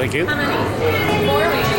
Thank you. How many? 4 weeks.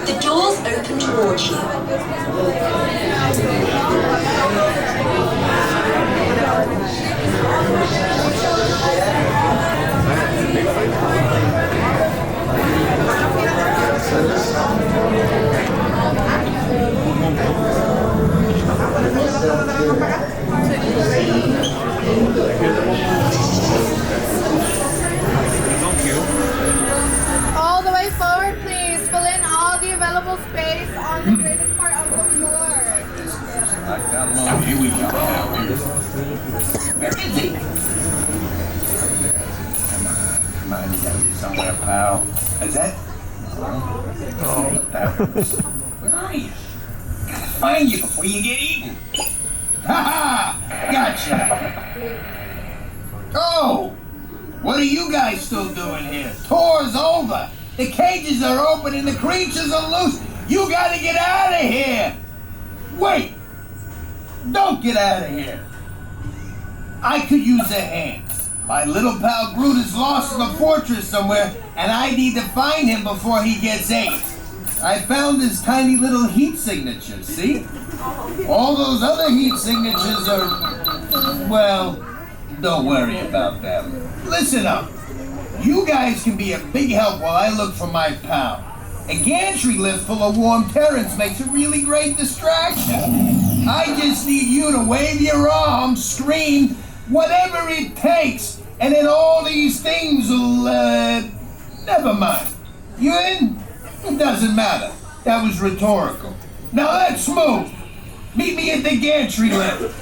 The doors open towards you. All the way forward, please. Fill in all the available space on the graded part of the floor. Here we go. Where is he? Come on, you gotta be somewhere, pal. Is that? Oh, that was. Where are you? Gotta find you before you get eaten. Ha ha! Gotcha. Oh! What are you guys still doing here? Tour's over. The cages are open and the creatures are loose. You gotta get out of here. Wait. Don't get out of here. I could use a hand. My little pal Groot is lost in a fortress somewhere, and I need to find him before he gets ate. I found his tiny little heat signature, see? All those other heat signatures are, well, don't worry about them. Listen up. You guys can be a big help while I look for my pal. A gantry lift full of warm terrans makes a really great distraction. I just need you to wave your arms, scream, whatever it takes, and then all these things will, never mind. You in? It doesn't matter. That was rhetorical. Now let's move. Meet me at the gantry lift.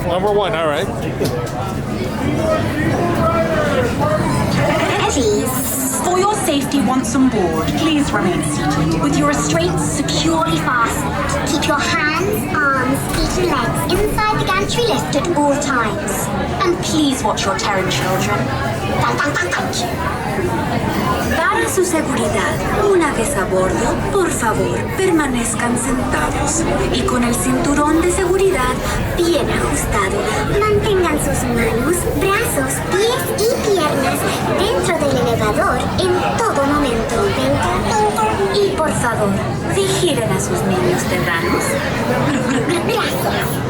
Number one, all right. Please, for your safety once on board, please remain seated with your restraints securely fastened. Keep your hands, arms, feet and legs inside the gantry lift at all times. And please watch your Terran children. Thank you. Para su seguridad, una vez a bordo, por favor, permanezcan sentados y con el cinturón de seguridad bien ajustado. Mantengan sus manos, brazos, pies y piernas dentro del elevador en todo momento. Y por favor, vigilen a sus niños terranos. Gracias.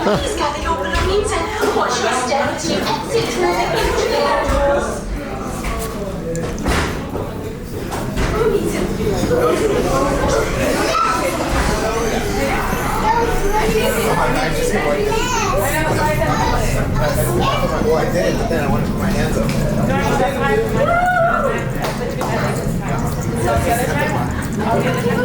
Please gather your belongings and watch your step as you exit through the entry doors. Well, I did, but then I wanted to put my hands up. So the other time, I'll get it.